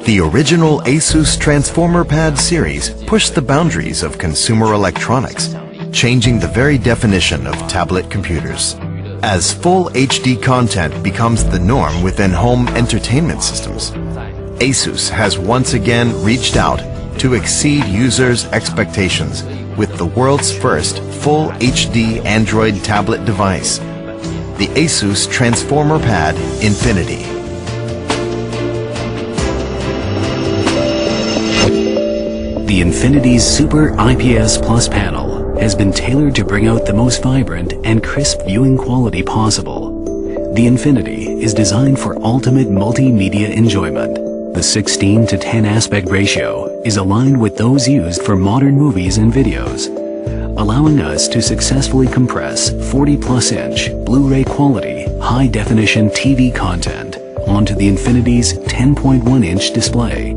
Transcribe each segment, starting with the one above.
The original ASUS Transformer Pad series pushed the boundaries of consumer electronics, changing the very definition of tablet computers. As full HD content becomes the norm within home entertainment systems, ASUS has once again reached out to exceed users' expectations with the world's first full HD Android tablet device, the ASUS Transformer Pad Infinity. The Infinity's Super IPS Plus panel has been tailored to bring out the most vibrant and crisp viewing quality possible. The Infinity is designed for ultimate multimedia enjoyment. The 16:10 aspect ratio is aligned with those used for modern movies and videos, allowing us to successfully compress 40+ inch Blu-ray quality high-definition TV content onto the Infinity's 10.1 inch display.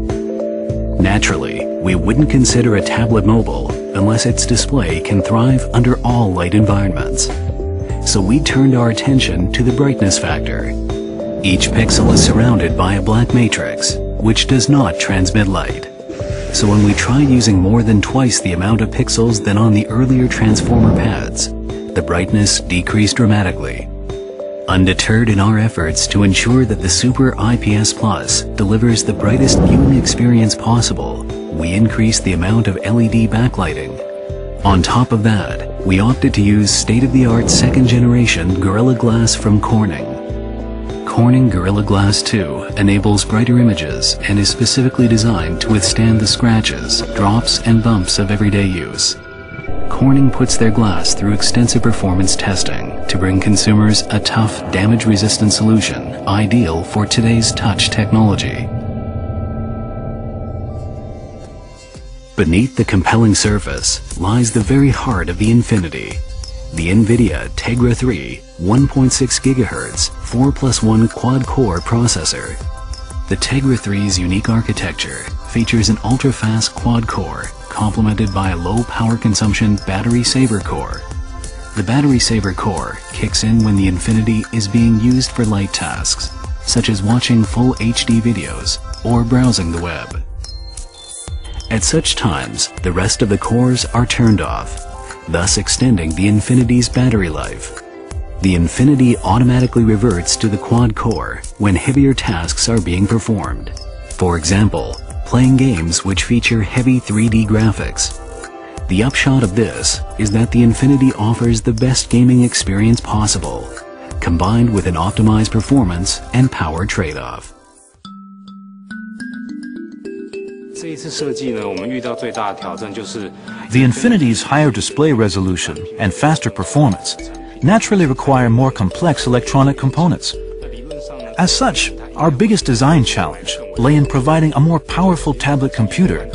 Naturally, we wouldn't consider a tablet mobile unless its display can thrive under all light environments. So we turned our attention to the brightness factor. Each pixel is surrounded by a black matrix, which does not transmit light. So when we tried using more than twice the amount of pixels than on the earlier Transformer pads, the brightness decreased dramatically. Undeterred in our efforts to ensure that the Super IPS Plus delivers the brightest viewing experience possible, we increased the amount of LED backlighting. On top of that, we opted to use state-of-the-art second-generation Gorilla Glass from Corning. Corning Gorilla Glass 2 enables brighter images and is specifically designed to withstand the scratches, drops, and bumps of everyday use. Corning puts their glass through extensive performance testing to bring consumers a tough, damage-resistant solution ideal for today's touch technology. Beneath the compelling surface lies the very heart of the Infinity, the NVIDIA Tegra 3 1.6 GHz 4+1 quad-core processor. The Tegra 3's unique architecture features an ultra-fast quad-core complemented by a low power consumption battery saver core. The battery saver core kicks in when the Infinity is being used for light tasks, such as watching full HD videos or browsing the web. At such times, the rest of the cores are turned off, thus extending the Infinity's battery life. The Infinity automatically reverts to the quad core when heavier tasks are being performed. For example, playing games which feature heavy 3D graphics. The upshot of this is that the Infinity offers the best gaming experience possible, combined with an optimized performance and power trade-off. The Infinity's higher display resolution and faster performance naturally require more complex electronic components. As such, our biggest design challenge lay in providing a more powerful tablet computer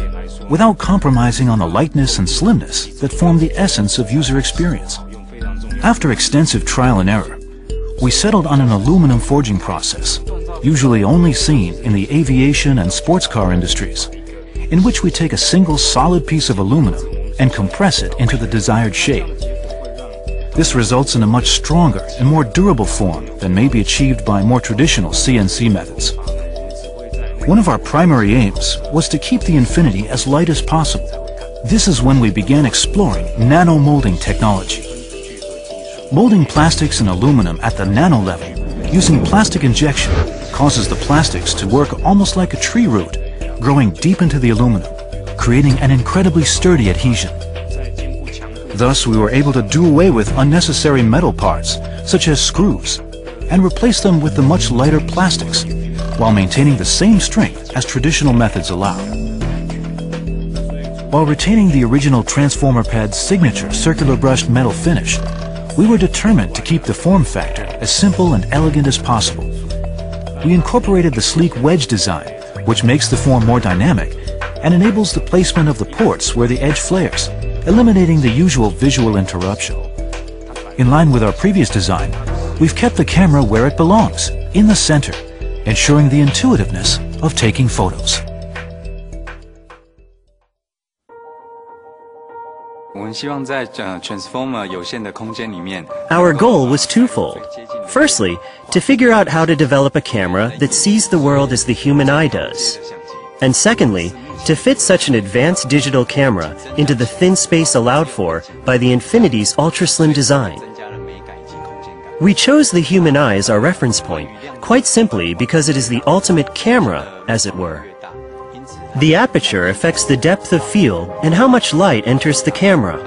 without compromising on the lightness and slimness that form the essence of user experience. After extensive trial and error, we settled on an aluminum forging process, usually only seen in the aviation and sports car industries, in which we take a single solid piece of aluminum and compress it into the desired shape. This results in a much stronger and more durable form than may be achieved by more traditional CNC methods. One of our primary aims was to keep the Infinity as light as possible. This is when we began exploring nano-molding technology. Molding plastics and aluminum at the nano level using plastic injection causes the plastics to work almost like a tree root, growing deep into the aluminum, creating an incredibly sturdy adhesion. Thus, we were able to do away with unnecessary metal parts, such as screws, and replace them with the much lighter plastics, while maintaining the same strength as traditional methods allow. While retaining the original Transformer Pad's signature circular brushed metal finish, we were determined to keep the form factor as simple and elegant as possible. We incorporated the sleek wedge design, which makes the form more dynamic and enables the placement of the ports where the edge flares, eliminating the usual visual interruption. In line with our previous design, we've kept the camera where it belongs, in the center, ensuring the intuitiveness of taking photos. Our goal was twofold. Firstly, to figure out how to develop a camera that sees the world as the human eye does. And secondly, to fit such an advanced digital camera into the thin space allowed for by the Infinity's ultra-slim design. We chose the human eye as our reference point, quite simply because it is the ultimate camera, as it were. The aperture affects the depth of field and how much light enters the camera.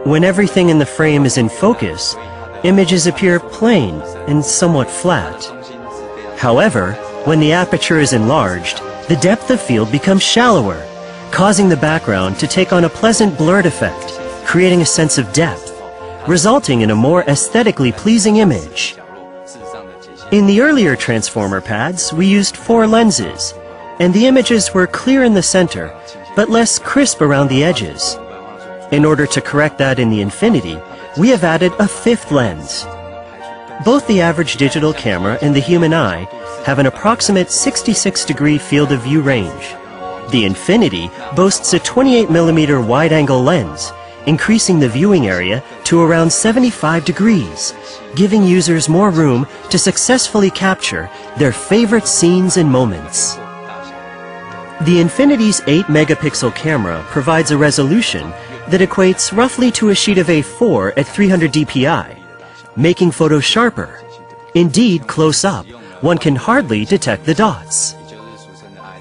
When everything in the frame is in focus, images appear plain and somewhat flat. However, when the aperture is enlarged, the depth of field becomes shallower, causing the background to take on a pleasant blurred effect, creating a sense of depth, resulting in a more aesthetically pleasing image. In the earlier transformer pads, we used 4 lenses, and the images were clear in the center, but less crisp around the edges. In order to correct that in the Infinity, we have added a 5th lens. Both the average digital camera and the human eye have an approximate 66-degree field of view range. The Infinity boasts a 28mm wide-angle lens, increasing the viewing area to around 75 degrees, giving users more room to successfully capture their favorite scenes and moments. The Infinity's 8-megapixel camera provides a resolution that equates roughly to a sheet of A4 at 300 dpi, making photos sharper. Indeed, close up, one can hardly detect the dots.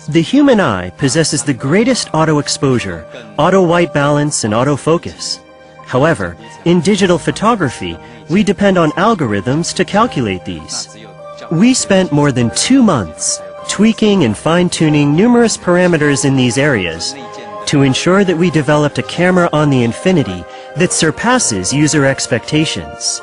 The human eye possesses the greatest auto exposure, auto white balance, and autofocus. However, in digital photography, we depend on algorithms to calculate these. We spent more than 2 months tweaking and fine-tuning numerous parameters in these areas to ensure that we developed a camera on the Infinity that surpasses user expectations.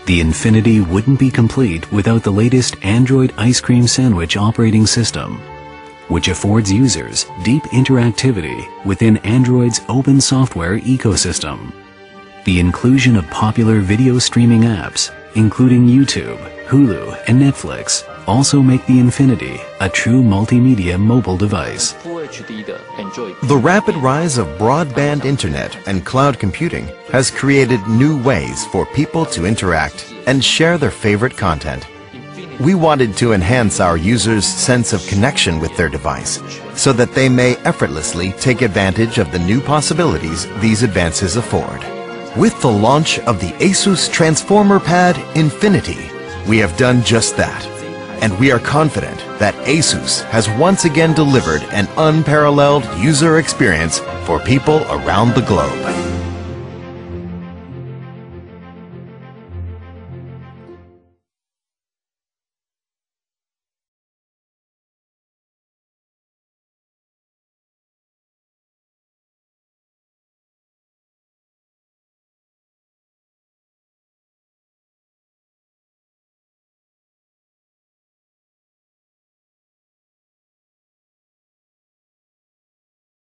The Infinity wouldn't be complete without the latest Android Ice Cream Sandwich operating system, which affords users deep interactivity within Android's open software ecosystem. The inclusion of popular video streaming apps, including YouTube, Hulu, and Netflix, also make the Infinity a true multimedia mobile device. The rapid rise of broadband internet and cloud computing has created new ways for people to interact and share their favorite content. We wanted to enhance our users' sense of connection with their device so that they may effortlessly take advantage of the new possibilities these advances afford. With the launch of the ASUS Transformer Pad Infinity, we have done just that. And we are confident that ASUS has once again delivered an unparalleled user experience for people around the globe.